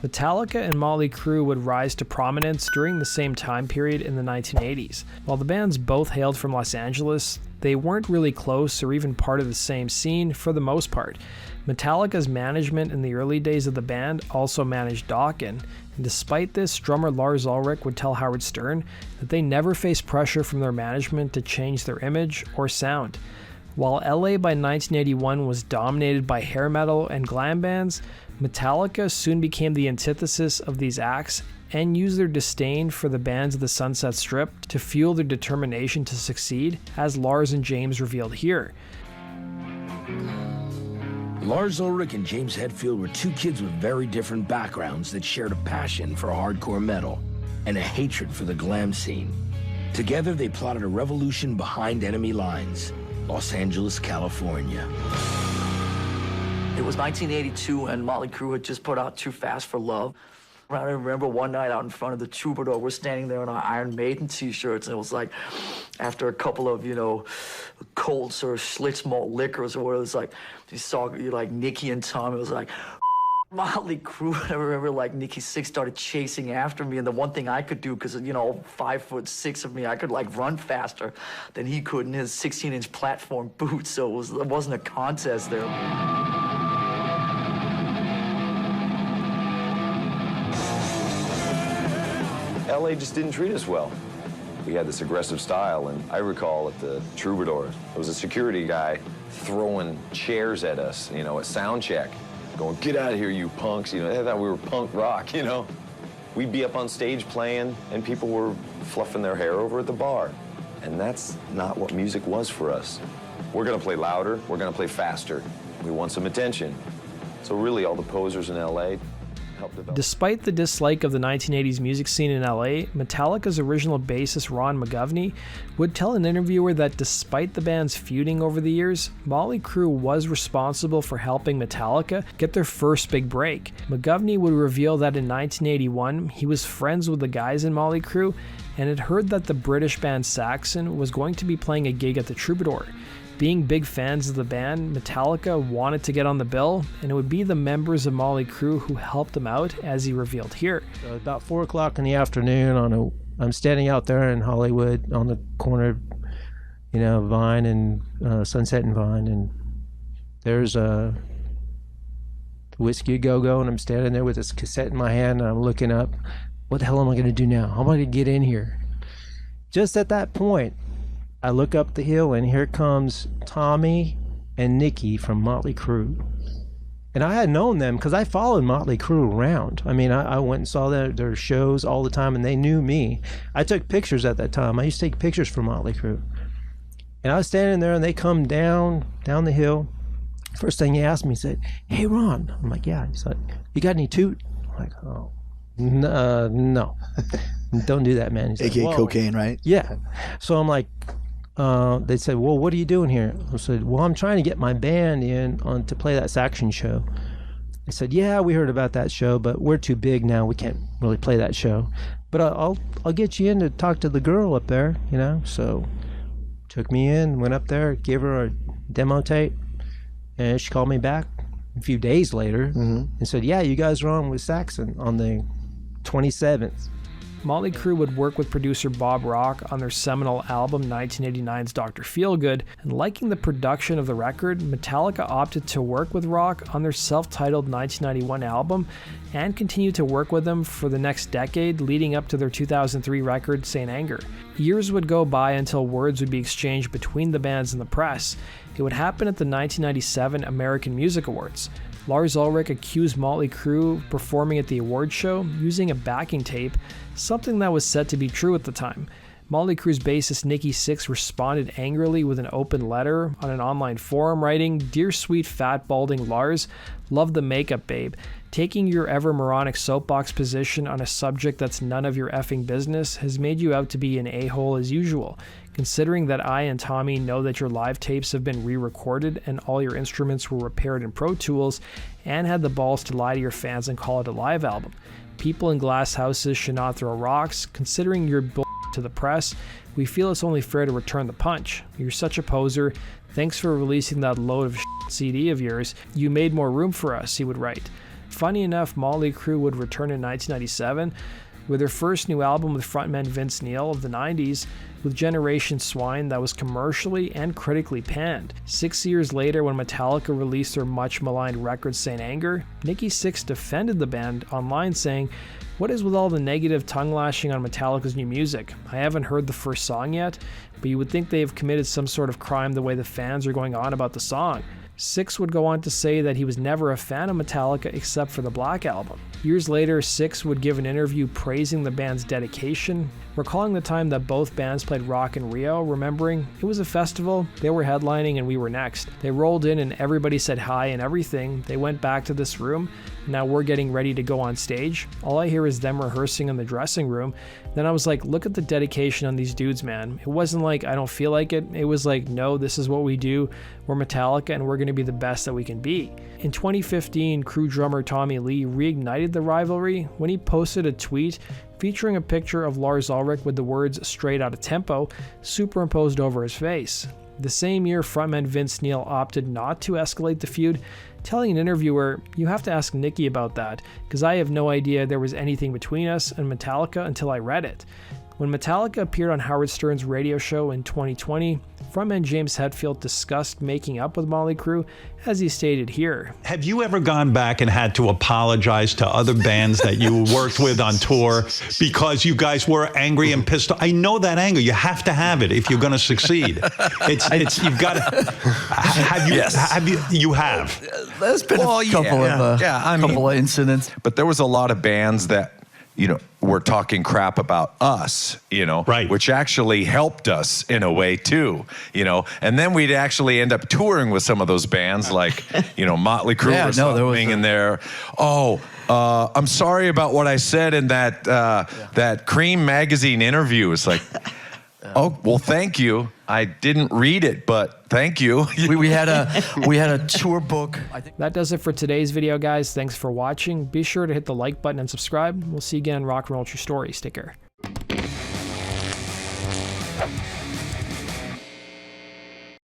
Metallica and Motley Crue would rise to prominence during the same time period in the 1980s. While the bands both hailed from Los Angeles, they weren't really close or even part of the same scene for the most part. Metallica's management in the early days of the band also managed Dokken, and despite this, drummer Lars Ulrich would tell Howard Stern that they never faced pressure from their management to change their image or sound. While LA by 1981 was dominated by hair metal and glam bands, Metallica soon became the antithesis of these acts and used their disdain for the bands of the Sunset Strip to fuel their determination to succeed, as Lars and James revealed here. Lars Ulrich and James Hetfield were two kids with very different backgrounds that shared a passion for hardcore metal and a hatred for the glam scene. Together, they plotted a revolution behind enemy lines, Los Angeles, California. It was 1982, and Motley Crue had just put out Too Fast for Love. I remember one night out in front of the Troubadour, we're standing there in our Iron Maiden t-shirts, and it was like, after a couple of, Colts or Schlitz malt liquors or whatever, it was like, you saw like Nikki and Tom, it was like, Motley Crue. I remember like Nikki Sixx started chasing after me, and the one thing I could do, because 5'6" of me, I could like run faster than he could in his 16-inch platform boots, so it wasn't a contest there. LA just didn't treat us well. We had this aggressive style, and I recall at the Troubadour, there was a security guy throwing chairs at us, at sound check, going, "Get out of here, you punks." They thought we were punk rock, We'd be up on stage playing, and people were fluffing their hair over at the bar. And that's not what music was for us. We're gonna play louder, we're gonna play faster. We want some attention. So really, all the posers in LA helped develop. Despite the dislike of the 1980s music scene in LA, Metallica's original bassist Ron McGovney would tell an interviewer that despite the band's feuding over the years, Motley Crue was responsible for helping Metallica get their first big break. McGovney would reveal that in 1981, he was friends with the guys in Motley Crue and had heard that the British band Saxon was going to be playing a gig at the Troubadour. Being big fans of the band, Metallica wanted to get on the bill, and it would be the members of Motley Crue who helped him out, as he revealed here. So about 4 o'clock in the afternoon, I'm standing out there in Hollywood on the corner, Vine and Sunset and Vine, and there's a Whiskey Go-Go, and I'm standing there with this cassette in my hand, and I'm looking up. What the hell am I going to do now? How am I going to get in here? Just at that point, I look up the hill, and here comes Tommy and Nikki from Motley Crue. And I had known them because I followed Motley Crue around. I went and saw their shows all the time, and they knew me. I took pictures at that time. I used to take pictures for Motley Crue. And I was standing there, and they come down the hill. First thing he asked me, he said, "Hey, Ron." I'm like, "Yeah." He's like, "You got any toot?" I'm like, "Oh, no." Don't do that, man. He's AKA like, cocaine, right? Yeah. So I'm like, they said, "Well, what are you doing here?" I said, "Well, I'm trying to get my band in to play that Saxon show." They said, "Yeah, we heard about that show, but we're too big now. We can't really play that show. But I'll get you in to talk to the girl up there, So took me in, went up there, gave her a demo tape, and she called me back a few days later and said, "Yeah, you guys are on with Saxon on the 27th. Motley Crue would work with producer Bob Rock on their seminal album 1989's Dr. Feelgood, and liking the production of the record, Metallica opted to work with Rock on their self-titled 1991 album and continued to work with them for the next decade leading up to their 2003 record Saint Anger. Years would go by until words would be exchanged between the bands and the press. It would happen at the 1997 American Music Awards. Lars Ulrich accused Motley Crue of performing at the award show using a backing tape, something that was said to be true at the time. Motley Crue's bassist Nikki Sixx responded angrily with an open letter on an online forum writing, "Dear sweet fat balding Lars, love the makeup babe. Taking your ever moronic soapbox position on a subject that's none of your effing business has made you out to be an a-hole as usual. Considering that I and Tommy know that your live tapes have been re-recorded and all your instruments were repaired in Pro Tools, and had the balls to lie to your fans and call it a live album. People in glass houses should not throw rocks. Considering your bull to the press, we feel it's only fair to return the punch. You're such a poser. Thanks for releasing that load of CD of yours. You made more room for us," he would write. Funny enough, Motley Crue would return in 1997 with their first new album with frontman Vince Neil of the 90s, with Generation Swine, that was commercially and critically panned. 6 years later, when Metallica released their much maligned record Saint Anger, Nikki Sixx defended the band online, saying, "What is with all the negative tongue lashing on Metallica's new music? I haven't heard the first song yet, but you would think they have committed some sort of crime the way the fans are going on about the song." Sixx would go on to say that he was never a fan of Metallica except for the Black Album. Years later, Sixx would give an interview praising the band's dedication, recalling the time that both bands played Rock in Rio, remembering, "It was a festival, they were headlining and we were next. They rolled in and everybody said hi and everything. They went back to this room, and now we're getting ready to go on stage. All I hear is them rehearsing in the dressing room." Then I was like, look at the dedication on these dudes, man. It wasn't like, I don't feel like it. It was like, no, this is what we do. We're Metallica and we're going to be the best that we can be. In 2015, Crue drummer Tommy Lee reignited the rivalry when he posted a tweet featuring a picture of Lars Ulrich with the words "straight out of tempo" superimposed over his face. The same year, frontman Vince Neil opted not to escalate the feud, telling an interviewer, "You have to ask Nikki about that, because I have no idea there was anything between us and Metallica until I read it." When Metallica appeared on Howard Stern's radio show in 2020, frontman James Hetfield discussed making up with Motley Crue, as he stated here. Have you ever gone back and had to apologize to other bands that you worked with on tour because you guys were angry and pissed off? I know that anger. You have to have it if you're going to succeed. It's you've got to. You have. There's been a couple of incidents, but there was a lot of bands that, you know, were talking crap about us, you know, right, which actually helped us in a way too, you know, and then we'd actually end up touring with some of those bands like, you know, Motley Crue or something, and they're, I'm sorry about what I said in that Cream magazine interview. It's like, oh, well, thank you. I didn't read it, but thank you. we had a tour book. That does it for today's video, guys. Thanks for watching. Be sure to hit the like button and subscribe. We'll see you again in Rock and Roll True Stories. Take care.